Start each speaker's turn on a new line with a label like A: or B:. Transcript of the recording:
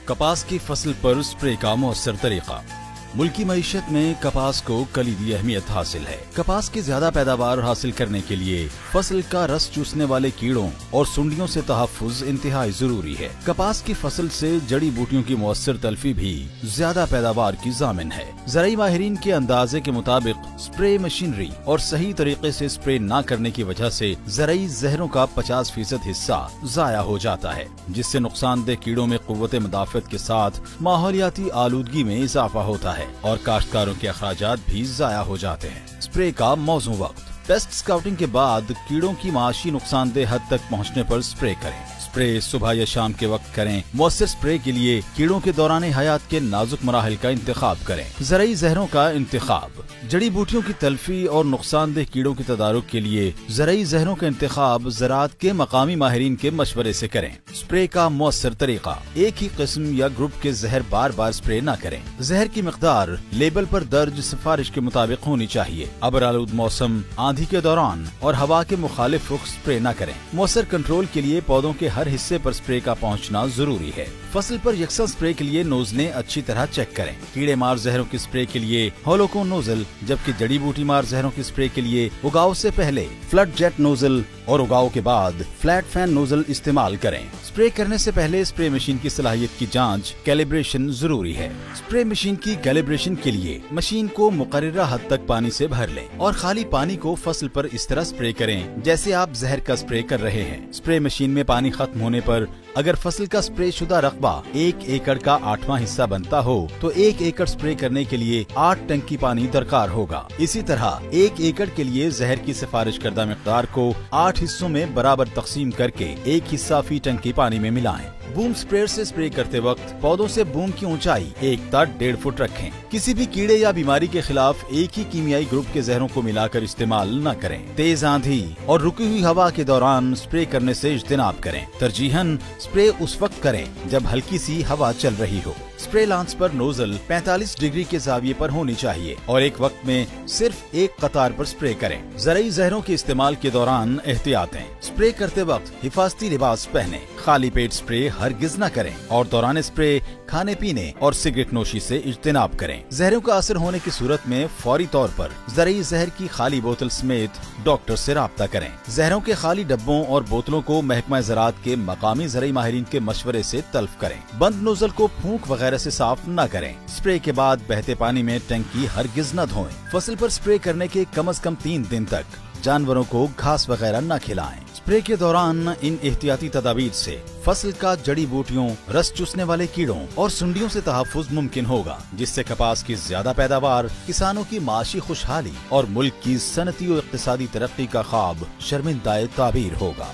A: कपास की फसल पर स्प्रे का मौसर तरीका। मुल्की मईशत में कपास को कलीदी अहमियत हासिल है। कपास की ज्यादा पैदावार हासिल करने के लिए फसल का रस चूसने वाले कीड़ों और सुंडियों से तहफ्फुज इंतहाई जरूरी है। कपास की फसल से जड़ी बूटियों की मौसर तलफी भी ज्यादा पैदावार की जामिन है। ज़राई माहिरीन के अंदाजे के मुताबिक स्प्रे मशीनरी और सही तरीके से स्प्रे न करने की वजह से ज़राई जहरों का 50% हिस्सा जाया हो जाता है, जिससे नुकसानदेह कीड़ों में कुव्वत मुदाफ़त के साथ माहौलियाती आलूदगी में इजाफा होता है और काश्तकारों के अखराजात भी जाया हो जाते हैं। स्प्रे का मौजू वक्त। पेस्ट स्काउटिंग के बाद कीड़ों की माशी नुकसानदेह हद तक पहुंचने पर स्प्रे करें। स्प्रे सुबह या शाम के वक्त करें। मौसर स्प्रे के लिए कीड़ों के दौरान हयात के नाजुक मराहिल का इंतखाब करें। ज़राई जहरों का इंतखाब। जड़ी बूटियों की तलफी और नुकसानदेह कीड़ों के तदारुक के लिए ज़राई जहरों का इंतखाब ज़राअत के मकामी माहिरीन के मशवरे से करें। स्प्रे का मौसर तरीका। एक ही किस्म या ग्रुप के जहर बार बार स्प्रे न करें। जहर की मिकदार लेबल पर दर्ज सिफारिश के मुताबिक होनी चाहिए। अबरालूद मौसम, आंधी के दौरान और हवा के मुखालिफ रुख स्प्रे न करें। मौसर कंट्रोल के लिए पौधों के हर हिस्से पर स्प्रे का पहुंचना जरूरी है। फसल पर यकसा स्प्रे के लिए नोजलें अच्छी तरह चेक करें। कीड़े मार जहरों की स्प्रे के लिए होलोकोन नोजल, जबकि जड़ी बूटी मार जहरों की स्प्रे के लिए उगाव से पहले फ्लड जेट नोजल और उगाव के बाद फ्लैट फैन नोजल इस्तेमाल करें। स्प्रे करने से पहले स्प्रे मशीन की सलाहियत की जांच, कैलिब्रेशन जरूरी है। स्प्रे मशीन की कैलिब्रेशन के लिए मशीन को मुकर्ररा हद तक पानी से भर लें और खाली पानी को फसल पर इस तरह स्प्रे करें जैसे आप जहर का स्प्रे कर रहे हैं। स्प्रे मशीन में पानी खत्म होने पर अगर फसल का स्प्रे शुदा रकबा 1 एकड़ का 8वां हिस्सा बनता हो तो 1 एकड़ स्प्रे करने के लिए 8 टंकी पानी दरकार होगा। इसी तरह 1 एकड़ के लिए जहर की सिफारिश करदा मिकदार को 8 हिस्सों में बराबर तकसीम करके 1 हिस्सा फी टंकी पानी में मिलाएं। बूम स्प्रेयर से स्प्रे करते वक्त पौधों से बूम की ऊंचाई 1 ता 1.5 फुट रखें। किसी भी कीड़े या बीमारी के खिलाफ एक ही कीमियाई ग्रुप के जहरों को मिलाकर इस्तेमाल न करें। तेज आंधी और रुकी हुई हवा के दौरान स्प्रे करने से इज्तिनाब करें। तरजीहन स्प्रे उस वक्त करें जब हल्की सी हवा चल रही हो। स्प्रे लांच पर नोजल 45 डिग्री के जाविये पर होनी चाहिए और एक वक्त में सिर्फ एक कतार पर स्प्रे करें। ज़राई जहरों के इस्तेमाल के दौरान एहतियातें। स्प्रे करते वक्त हिफाजती लिबास पहने। खाली पेट स्प्रे हरगिज न करें और दौरान स्प्रे खाने पीने और सिगरेट नोशी से इज्तिनाब करें। जहरों का असर होने की सूरत में फौरी तौर पर ज़राई जहर की खाली बोतल समेत डॉक्टर से राब्ता करें। जहरों के खाली डब्बों और बोतलों को महकमा ज़राअत के मकामी ज़राई माहिरीन के मशवरे से तल्फ करें। बंद नोजल को फूंक वगैरह से साफ न करें। स्प्रे के बाद बहते पानी में टंकी हरगिज न धोएं। फसल पर स्प्रे करने के कम से कम 3 दिन तक जानवरों को घास वगैरह न खिलाएं। स्प्रे के दौरान इन एहतियाती तदाबीर से फसल का जड़ी बूटियों, रस चूसने वाले कीड़ों और सुंडियों से तहफ्फुज मुमकिन होगा, जिससे कपास की ज्यादा पैदावार, किसानों की माशी खुशहाली और मुल्क की सनती और इक्तिसादी तरक्की का ख्वाब शर्मिंदा ताबीर होगा।